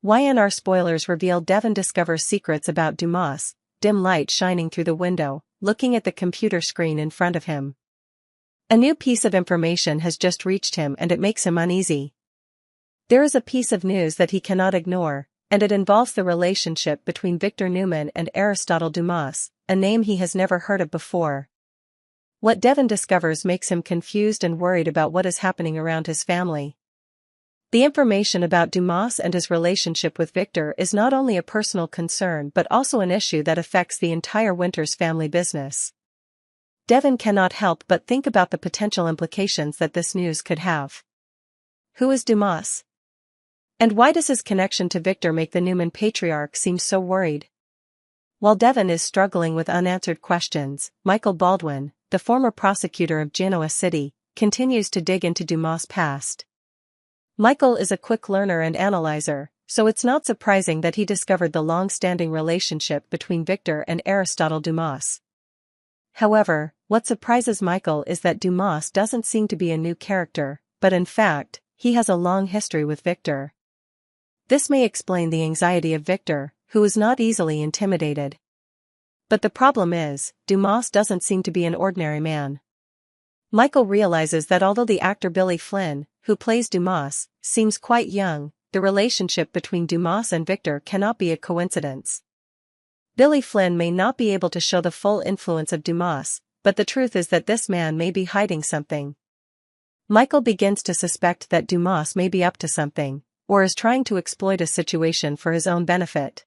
YNR spoilers reveal Devon discovers secrets about Dumas, dim light shining through the window, looking at the computer screen in front of him. A new piece of information has just reached him and it makes him uneasy. There is a piece of news that he cannot ignore, and it involves the relationship between Victor Newman and Aristotle Dumas, a name he has never heard of before. What Devon discovers makes him confused and worried about what is happening around his family. The information about Dumas and his relationship with Victor is not only a personal concern but also an issue that affects the entire Winters family business. Devon cannot help but think about the potential implications that this news could have. Who is Dumas? And why does his connection to Victor make the Newman patriarch seem so worried? While Devon is struggling with unanswered questions, Michael Baldwin, the former prosecutor of Genoa City, continues to dig into Dumas' past. Michael is a quick learner and analyzer, so it's not surprising that he discovered the long-standing relationship between Victor and Aristotle Dumas. However, what surprises Michael is that Dumas doesn't seem to be a new character, but in fact, he has a long history with Victor. This may explain the anxiety of Victor, who is not easily intimidated. But the problem is, Dumas doesn't seem to be an ordinary man. Michael realizes that although the actor Billy Flynn, who plays Dumas, seems quite young, the relationship between Dumas and Victor cannot be a coincidence. Billy Flynn may not be able to show the full influence of Dumas, but the truth is that this man may be hiding something. Michael begins to suspect that Dumas may be up to something, or is trying to exploit a situation for his own benefit.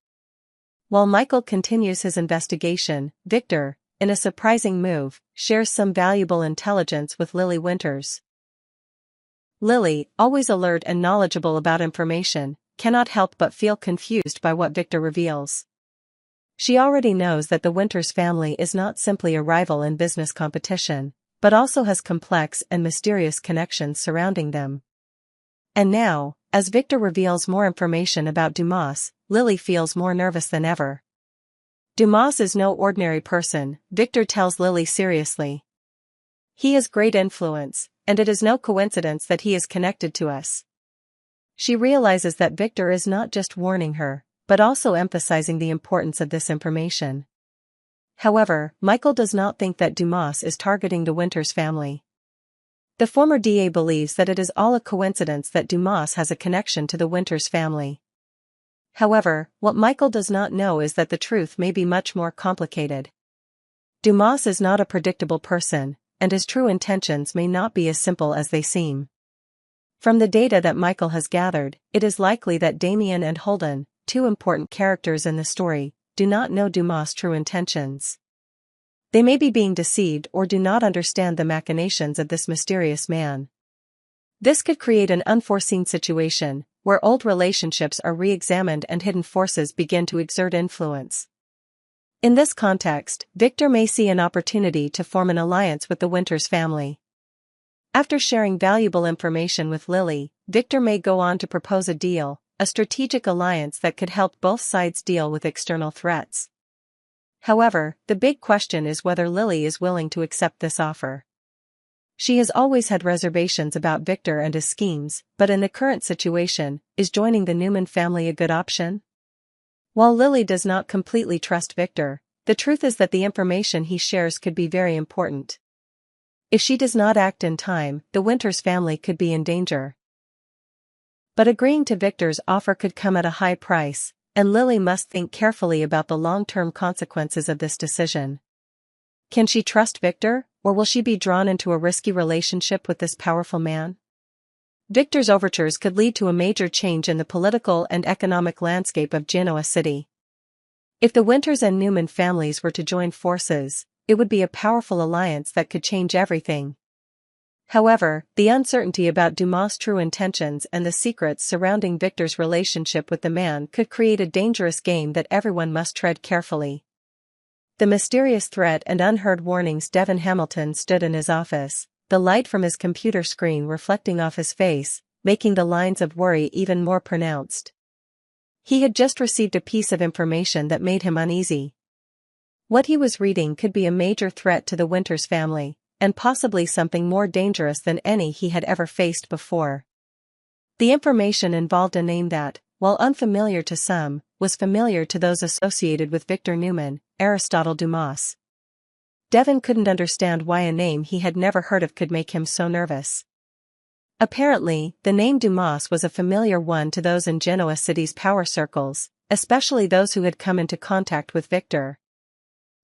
While Michael continues his investigation, Victor, in a surprising move, shares some valuable intelligence with Lily Winters. Lily, always alert and knowledgeable about information, cannot help but feel confused by what Victor reveals. She already knows that the Winters family is not simply a rival in business competition, but also has complex and mysterious connections surrounding them. And now, as Victor reveals more information about Dumas, Lily feels more nervous than ever. Dumas is no ordinary person, Victor tells Lily seriously. He has great influence, and it is no coincidence that he is connected to us. She realizes that Victor is not just warning her, but also emphasizing the importance of this information. However, Michael does not think that Dumas is targeting the Winters family. The former DA believes that it is all a coincidence that Dumas has a connection to the Winters family. However, what Michael does not know is that the truth may be much more complicated. Dumas is not a predictable person, and his true intentions may not be as simple as they seem. From the data that Michael has gathered, it is likely that Damien and Holden, two important characters in the story, do not know Dumas' true intentions. They may be being deceived or do not understand the machinations of this mysterious man. This could create an unforeseen situation, where old relationships are re-examined and hidden forces begin to exert influence. In this context, Victor may see an opportunity to form an alliance with the Winters family. After sharing valuable information with Lily, Victor may go on to propose a deal, a strategic alliance that could help both sides deal with external threats. However, the big question is whether Lily is willing to accept this offer. She has always had reservations about Victor and his schemes, but in the current situation, is joining the Newman family a good option? While Lily does not completely trust Victor, the truth is that the information he shares could be very important. If she does not act in time, the Winters family could be in danger. But agreeing to Victor's offer could come at a high price, and Lily must think carefully about the long-term consequences of this decision. Can she trust Victor, or will she be drawn into a risky relationship with this powerful man? Victor's overtures could lead to a major change in the political and economic landscape of Genoa City. If the Winters and Newman families were to join forces, it would be a powerful alliance that could change everything. However, the uncertainty about Dumas' true intentions and the secrets surrounding Victor's relationship with the man could create a dangerous game that everyone must tread carefully. The mysterious threat and unheard warnings. Devon Hamilton stood in his office, the light from his computer screen reflecting off his face, making the lines of worry even more pronounced. He had just received a piece of information that made him uneasy. What he was reading could be a major threat to the Winters family, and possibly something more dangerous than any he had ever faced before. The information involved a name that, while unfamiliar to some, was familiar to those associated with Victor Newman, Aristotle Dumas. Devon couldn't understand why a name he had never heard of could make him so nervous. Apparently, the name Dumas was a familiar one to those in Genoa City's power circles, especially those who had come into contact with Victor.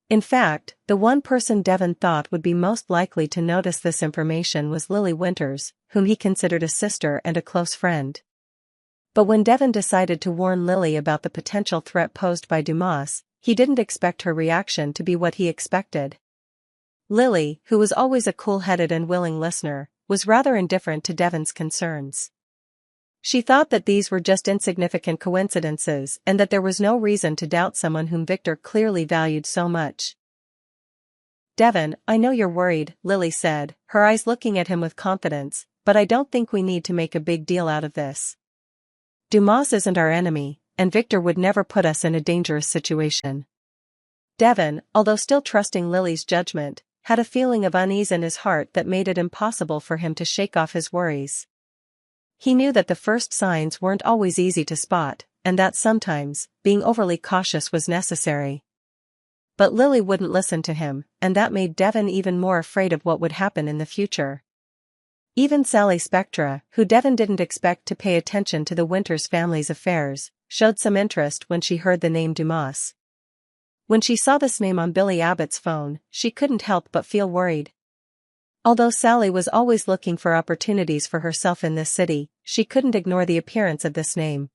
In fact, the one person Devon thought would be most likely to notice this information was Lily Winters, whom he considered a sister and a close friend. But when Devon decided to warn Lily about the potential threat posed by Dumas, he didn't expect her reaction to be what he expected. Lily, who was always a cool-headed and willing listener, was rather indifferent to Devon's concerns. She thought that these were just insignificant coincidences and that there was no reason to doubt someone whom Victor clearly valued so much. "Devon, I know you're worried," Lily said, her eyes looking at him with confidence, "but I don't think we need to make a big deal out of this. Dumas isn't our enemy, and Victor would never put us in a dangerous situation." Devon, although still trusting Lily's judgment, had a feeling of unease in his heart that made it impossible for him to shake off his worries. He knew that the first signs weren't always easy to spot, and that sometimes, being overly cautious was necessary. But Lily wouldn't listen to him, and that made Devon even more afraid of what would happen in the future. Even Sally Spectra, who Devon didn't expect to pay attention to the Winters family's affairs, showed some interest when she heard the name Dumas. When she saw this name on Billy Abbott's phone, she couldn't help but feel worried. Although Sally was always looking for opportunities for herself in this city, she couldn't ignore the appearance of this name.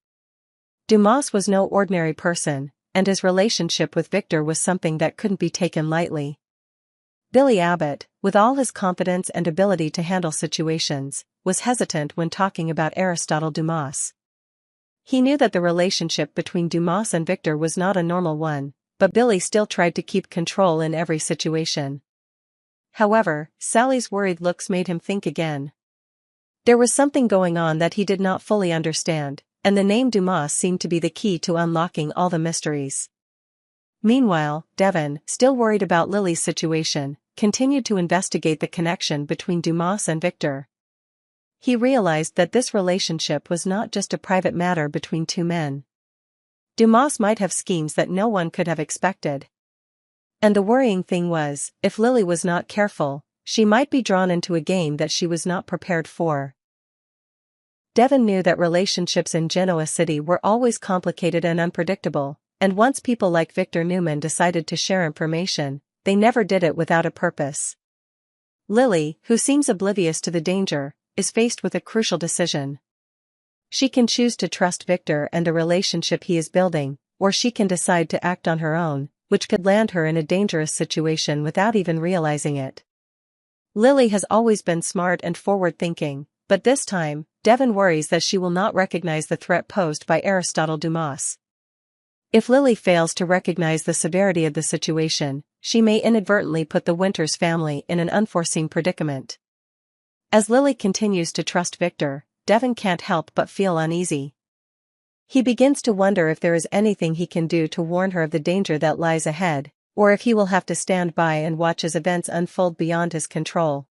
Dumas was no ordinary person, and his relationship with Victor was something that couldn't be taken lightly. Billy Abbott, with all his confidence and ability to handle situations, was hesitant when talking about Aristotle Dumas. He knew that the relationship between Dumas and Victor was not a normal one, but Billy still tried to keep control in every situation. However, Sally's worried looks made him think again. There was something going on that he did not fully understand, and the name Dumas seemed to be the key to unlocking all the mysteries. Meanwhile, Devon, still worried about Lily's situation, continued to investigate the connection between Dumas and Victor. He realized that this relationship was not just a private matter between two men. Dumas might have schemes that no one could have expected. And the worrying thing was, if Lily was not careful, she might be drawn into a game that she was not prepared for. Devon knew that relationships in Genoa City were always complicated and unpredictable, and once people like Victor Newman decided to share information, they never did it without a purpose. Lily, who seems oblivious to the danger, is faced with a crucial decision. She can choose to trust Victor and the relationship he is building, or she can decide to act on her own, which could land her in a dangerous situation without even realizing it. Lily has always been smart and forward-thinking, but this time, Devon worries that she will not recognize the threat posed by Aristotle Dumas. If Lily fails to recognize the severity of the situation, she may inadvertently put the Winters family in an unforeseen predicament. As Lily continues to trust Victor, Devon can't help but feel uneasy. He begins to wonder if there is anything he can do to warn her of the danger that lies ahead, or if he will have to stand by and watch as events unfold beyond his control.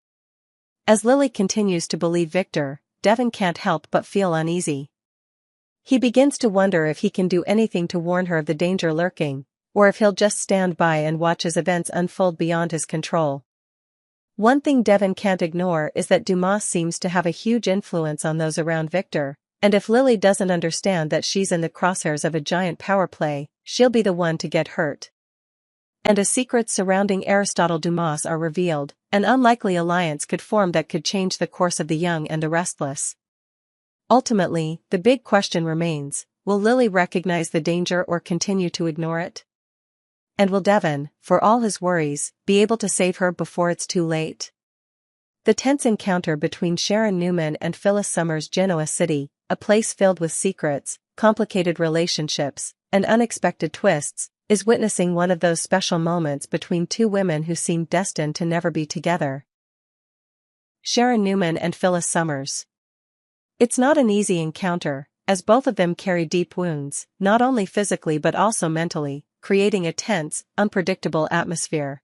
As Lily continues to believe Victor, Devon can't help but feel uneasy. He begins to wonder if he can do anything to warn her of the danger lurking, or if he'll just stand by and watch as events unfold beyond his control. One thing Devon can't ignore is that Dumas seems to have a huge influence on those around Victor, and if Lily doesn't understand that she's in the crosshairs of a giant power play, she'll be the one to get hurt. And as secrets surrounding Aristotle Dumas are revealed, an unlikely alliance could form that could change the course of the young and the restless. Ultimately, the big question remains, will Lily recognize the danger or continue to ignore it? And will Devon, for all his worries, be able to save her before it's too late? The tense encounter between Sharon Newman and Phyllis Summers' Genoa City, a place filled with secrets, complicated relationships, and unexpected twists, is witnessing one of those special moments between two women who seem destined to never be together. Sharon Newman and Phyllis Summers. It's not an easy encounter, as both of them carry deep wounds, not only physically but also mentally, creating a tense, unpredictable atmosphere.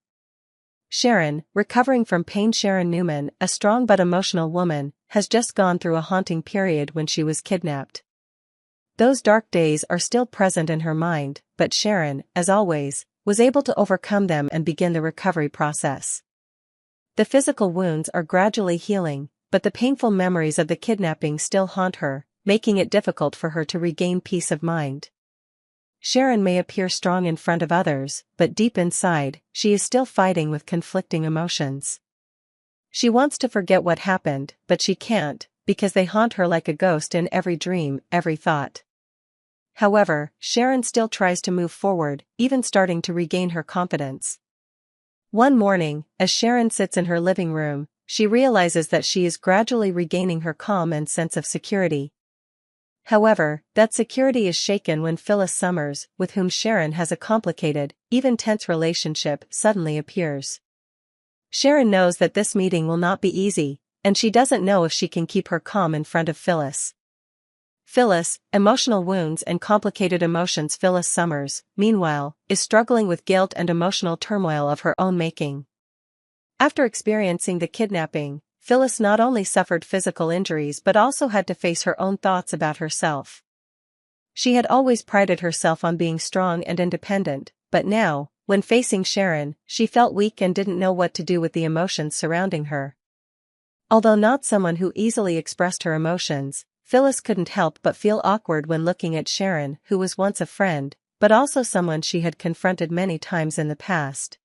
Sharon, recovering from pain. Sharon Newman, a strong but emotional woman, has just gone through a haunting period when she was kidnapped. Those dark days are still present in her mind, but Sharon, as always, was able to overcome them and begin the recovery process. The physical wounds are gradually healing, but the painful memories of the kidnapping still haunt her, making it difficult for her to regain peace of mind. Sharon may appear strong in front of others, but deep inside, she is still fighting with conflicting emotions. She wants to forget what happened, but she can't, because they haunt her like a ghost in every dream, every thought. However, Sharon still tries to move forward, even starting to regain her confidence. One morning, as Sharon sits in her living room, she realizes that she is gradually regaining her calm and sense of security. However, that security is shaken when Phyllis Summers, with whom Sharon has a complicated, even tense relationship, suddenly appears. Sharon knows that this meeting will not be easy, and she doesn't know if she can keep her calm in front of Phyllis. Phyllis, emotional wounds and complicated emotions. Phyllis Summers, meanwhile, is struggling with guilt and emotional turmoil of her own making. After experiencing the kidnapping, Phyllis not only suffered physical injuries but also had to face her own thoughts about herself. She had always prided herself on being strong and independent, but now, when facing Sharon, she felt weak and didn't know what to do with the emotions surrounding her. Although not someone who easily expressed her emotions, Phyllis couldn't help but feel awkward when looking at Sharon, who was once a friend, but also someone she had confronted many times in the past.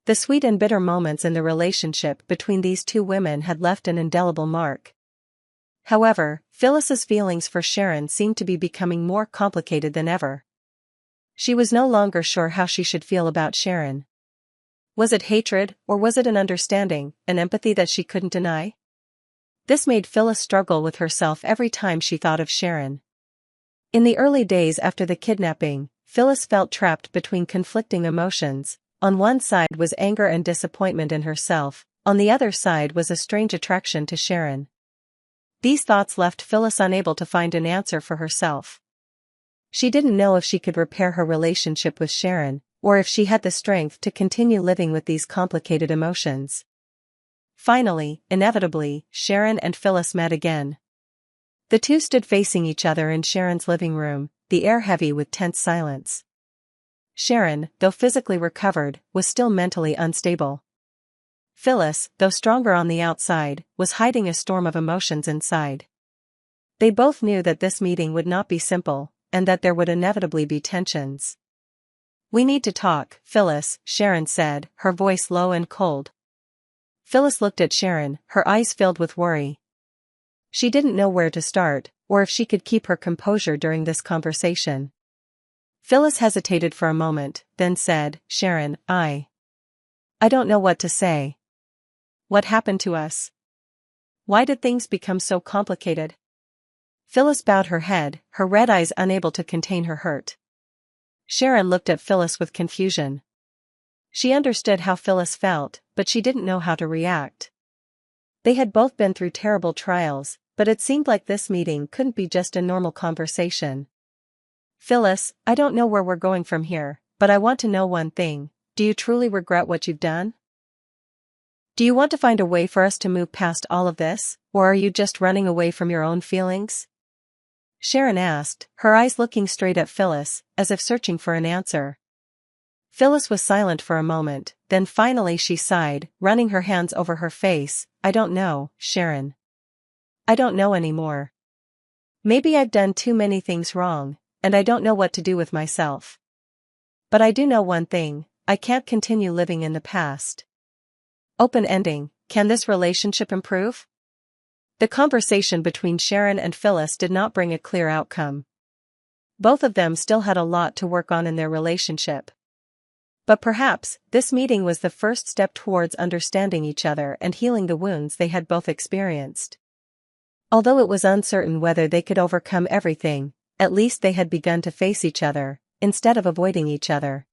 The sweet and bitter moments in the relationship between these two women had left an indelible mark. However, Phyllis's feelings for Sharon seemed to be becoming more complicated than ever. She was no longer sure how she should feel about Sharon. Was it hatred, or was it an understanding, an empathy that she couldn't deny? This made Phyllis struggle with herself every time she thought of Sharon. In the early days after the kidnapping, Phyllis felt trapped between conflicting emotions. On one side was anger and disappointment in herself, on the other side was a strange attraction to Sharon. These thoughts left Phyllis unable to find an answer for herself. She didn't know if she could repair her relationship with Sharon, or if she had the strength to continue living with these complicated emotions. Finally, inevitably, Sharon and Phyllis met again. The two stood facing each other in Sharon's living room, the air heavy with tense silence. Sharon, though physically recovered, was still mentally unstable. Phyllis, though stronger on the outside, was hiding a storm of emotions inside. They both knew that this meeting would not be simple, and that there would inevitably be tensions. "We need to talk, Phyllis," Sharon said, her voice low and cold. Phyllis looked at Sharon, her eyes filled with worry. She didn't know where to start, or if she could keep her composure during this conversation. Phyllis hesitated for a moment, then said, "Sharon, I don't know what to say. What happened to us? Why did things become so complicated?" Phyllis bowed her head, her red eyes unable to contain her hurt. Sharon looked at Phyllis with confusion. She understood how Phyllis felt, but she didn't know how to react. They had both been through terrible trials, but it seemed like this meeting couldn't be just a normal conversation. "Phyllis, I don't know where we're going from here, but I want to know one thing. Do you truly regret what you've done? Do you want to find a way for us to move past all of this, or are you just running away from your own feelings?" Sharon asked, her eyes looking straight at Phyllis, as if searching for an answer. Phyllis was silent for a moment, then finally she sighed, running her hands over her face. "I don't know, Sharon. I don't know anymore. Maybe I've done too many things wrong, and I don't know what to do with myself. But I do know one thing, I can't continue living in the past." Open ending, can this relationship improve? The conversation between Sharon and Phyllis did not bring a clear outcome. Both of them still had a lot to work on in their relationship. But perhaps, this meeting was the first step towards understanding each other and healing the wounds they had both experienced. Although it was uncertain whether they could overcome everything, at least they had begun to face each other, instead of avoiding each other.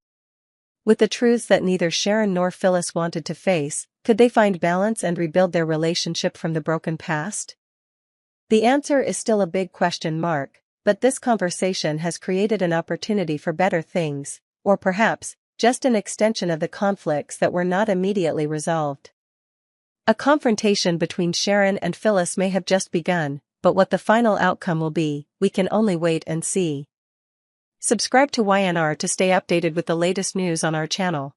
With the truths that neither Sharon nor Phyllis wanted to face, could they find balance and rebuild their relationship from the broken past? The answer is still a big question mark, but this conversation has created an opportunity for better things, or perhaps, just an extension of the conflicts that were not immediately resolved. A confrontation between Sharon and Phyllis may have just begun, but what the final outcome will be, we can only wait and see. Subscribe to YNR to stay updated with the latest news on our channel.